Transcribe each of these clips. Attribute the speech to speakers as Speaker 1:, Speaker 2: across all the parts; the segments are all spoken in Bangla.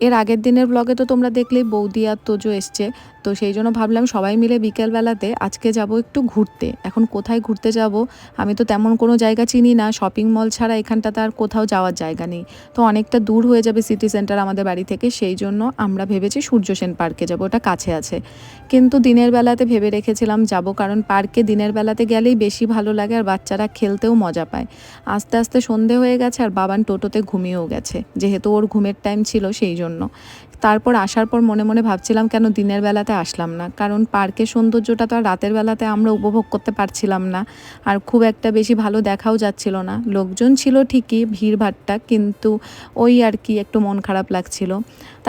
Speaker 1: এর আগের দিনের ব্লগে তো তোমরা দেখলেই বৌদি আর তোজো এসছে, তো সেই জন্য ভাবলাম সবাই মিলে বিকেলবেলাতে আজকে যাব একটু ঘুরতে। এখন কোথায় ঘুরতে যাব, আমি তো তেমন কোনো জায়গা চিনি না, শপিং মল ছাড়া এখানটাতে আর কোথাও যাওয়ার জায়গা নেই, তো অনেকটা দূর হয়ে যাবে সিটি সেন্টার আমাদের বাড়ি থেকে। সেই জন্য আমরা ভেবেছি সূর্য সেন পার্কে যাব, ওটা কাছে আছে। কিন্তু দিনের বেলাতে ভেবে রেখেছিলাম যাব, কারণ পার্কে দিনের বেলাতে গেলেই বেশি ভালো লাগে আর বাচ্চারা খেলতেও মজা পায়। আস্তে আস্তে সন্ধে হয়ে গেছে আর বাবান টোটোতে ঘুমিয়েও গেছে, যেহেতু ওর ঘুমের টাইম ছিল সেই জন্য। তারপর আসার পর মনে মনে ভাবছিলাম কেন দিনের বেলাতে আসলাম না, কারণ পার্কের সৌন্দর্যটা তো আর রাতের বেলাতে আমরা উপভোগ করতে পারছিলাম না, আর খুব একটা বেশি ভালো দেখাও যাচ্ছিল না। লোকজন ছিল ঠিকই, ভিড়ভাট্টা, কিন্তু ওই আর কি একটু মন খারাপ লাগছিল।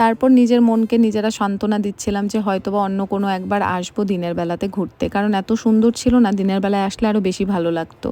Speaker 1: তারপর নিজের মনকে নিজেরা সান্ত্বনা দিচ্ছিলাম যে হয়তোবা অন্য কোনো একবার আসবো দিনের বেলাতে ঘুরতে, কারণ এত সুন্দর ছিল না, দিনের বেলায় আসলে আরও বেশি ভালো লাগতো।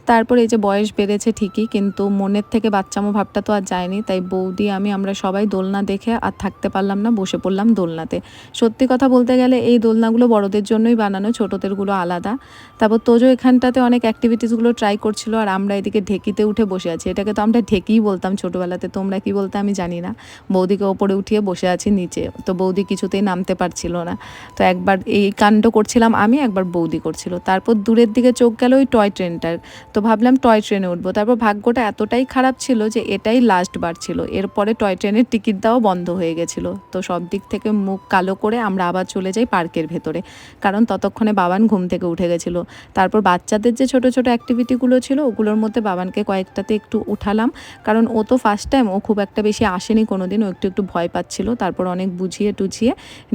Speaker 1: তারপর এই যে বয়স বেড়েছে ঠিকই, কিন্তু মনের থেকে বাচ্চামো ভাবটা তো আর যায়নি, তাই বৌদি আমরা সবাই দোলনা দেখে আর থাকতে পারলাম না, বসে পড়লাম দোলনাতে। সত্যি কথা বলতে গেলে এই দোলনাগুলো বড়দের জন্যই বানানো, ছোটদেরগুলো আলাদা। তারপর তোজো এখানটাতে অনেক অ্যাক্টিভিটিসগুলো ট্রাই করছিল, আর আমরা এদিকে ঢেকিতে উঠে বসে আছি। এটাকে তো আমরা ঢেকিই বলতাম ছোটোবেলাতে, তোমরা কি বলতে আমি জানি না। বৌদিকে ওপরে উঠিয়ে বসে আছি নিচে, তো বৌদি কিছুতেই নামতে পারছিল না, তো একবার এই কাণ্ড করছিলাম আমি, একবার বৌদি করছিল। তারপর দূরের দিকে চোখ গেল ওই টয় ট্রেনটার, তো ভাবলাম টয় ট্রেনে উঠবো। তারপর ভাগ্যটা এতটাই খারাপ ছিল যে এটাই লাস্ট বার ছিল, এরপরে টয় ট্রেনের টিকিট দেওয়া বন্ধ হয়ে গেছিলো। তো সব দিক থেকে মুখ কালো করে আমরা আবার চলে যাই পার্কের ভেতরে, কারণ ততক্ষণে বাবান ঘুম থেকে উঠে গেছিলো। তারপর বাচ্চাদের যে ছোট ছোট অ্যাক্টিভিটিগুলো ছিল ওগুলোর মধ্যে বাবানকে কয়েকটাতে একটু উঠালাম, কারণ ও তো ফার্স্ট টাইম, ও খুব একটা বেশি আসেনি কোনো দিন, ও একটু একটু ভয় পাচ্ছিল। তারপর অনেক বুঝিয়ে টুঝিয়ে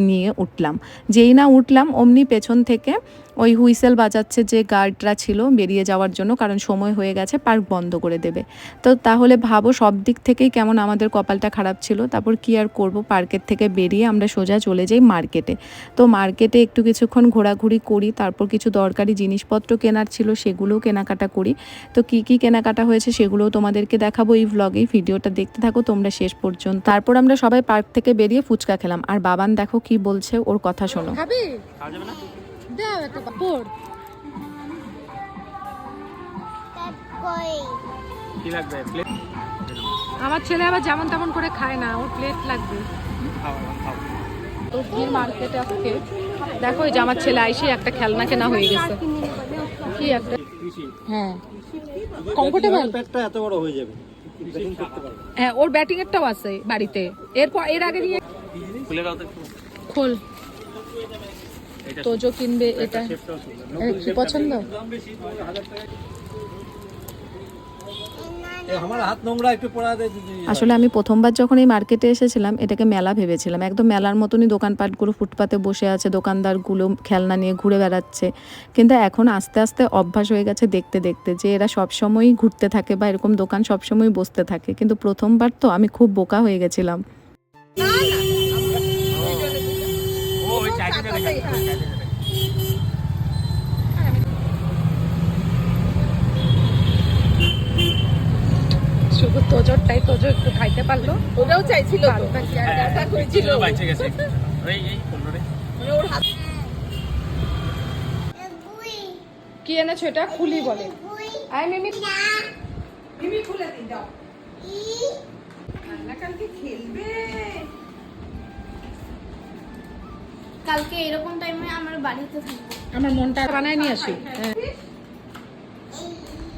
Speaker 1: নিয়ে উঠলাম। যেই না উঠলাম অমনি পেছন থেকে ওই হুইসেল বাজাচ্ছে যে গার্ডরা ছিল বেরিয়ে যাওয়ার জন্য, কারণ সময় হয়ে গেছে, পার্ক বন্ধ করে দেবে। তো তাহলে ভাবো সব দিক থেকেই কেমন আমাদের কপালটা খারাপ ছিল। তারপর কি আর করব, পার্কের থেকে বেরিয়ে আমরা সোজা চলে যাই মার্কেটে। তো মার্কেটে একটু কিছুক্ষণ ঘোরাঘুরি করি, তারপর কিছু দরকারি জিনিসপত্র কেনার ছিল সেগুলোও কেনাকাটা করি। তো কি কি কেনাকাটা হয়েছে সেগুলোও তোমাদেরকে দেখাবো এই ভ্লগে, ভিডিওটা দেখতে থাকো তোমরা শেষ পর্যন্ত। তারপর আমরা সবাই পার্ক থেকে বেরিয়ে ফুচকা খেলাম, আর বাবান দেখো কি বলছে, ওর কথা শোনো। দাও একটা কাপড়। কি লাগবে? প্লেট? আমার ছেলে আবার যেমন তেমন করে খায় না, ওর প্লেট লাগবে। তো ভিড় মার্কেটে আজকে দেখো, এই যে আমার ছেলে আইসে একটা খেলনা কেনা হয়ে গেছে। কি একটা, হ্যাঁ কমফোর্টেবল, প্যাডটা এত বড় হয়ে যাবে, হ্যাঁ ওর ব্যাটিং এরটাও আছে বাড়িতে। এরপর এর আগে নিয়ে খুলে দাও তো, খোল। তোজো কিনবে এটা, কি পছন্দ? আসলে আমি প্রথমবার যখন এই মার্কেটে এসেছিলাম এটাকে মেলা ভেবেছিলাম, একদম মেলার মতনই দোকানপাটগুলো ফুটপাতে বসে আছে, দোকানদারগুলো খেলনা নিয়ে ঘুরে বেড়াচ্ছে। কিন্তু এখন আস্তে আস্তে অভ্যাস হয়ে গেছে দেখতে দেখতে, যে এরা সবসময়ই ঘুরতে থাকে বা এরকম দোকান সবসময় বসতে থাকে, কিন্তু প্রথমবার তো আমি খুব বোকা হয়ে গেছিলাম। শুধু তোজোরটাই, তোজো একটু খাইতে পারলো, ওটাও চাইছিল কি এনেছো এটা? খুলি বলে। আই মিমি, মিমি খুলে দিই দাও। কালকে খেলবে,
Speaker 2: কালকে এরকম টাইমে আমার বাড়িতে থাকবো,
Speaker 1: আমার মনটা বানায় নিয়ে আসি।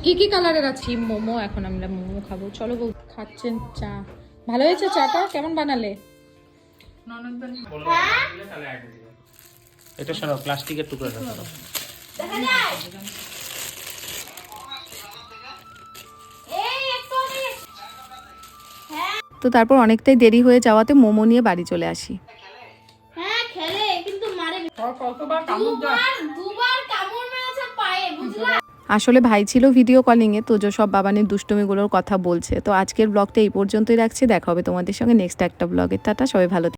Speaker 1: কি কি কালারের আছে? মোমো, এখন আমরা মোমো খাবো। চলো বউ খাচ্ছেন চা। ভালো হয়েছে চাটা? কেমন বানালে?
Speaker 3: এটা সরাও, প্লাস্টিকের টুকরা সরাও।
Speaker 2: দেখা যায়
Speaker 1: তো তারপর অনেকটাই দেরি হয়ে যাওয়াতে মোমো নিয়ে বাড়ি চলে আসি।
Speaker 2: হ্যাঁ খেলে, কিন্তু মারে দুবার কামড় মেরেছে পায়ে, বুঝলা?
Speaker 1: আসলে ভাই ছিল ভিডিও কলিংয়ে, তো সব বাবানের দুষ্টুমিগুলোর কথা বলছে। তো আজকের ব্লগটা এই পর্যন্তই রাখছি, দেখা হবে তোমাদের সঙ্গে নেক্সট একটা ব্লগে। টাটা, সবাই ভালো।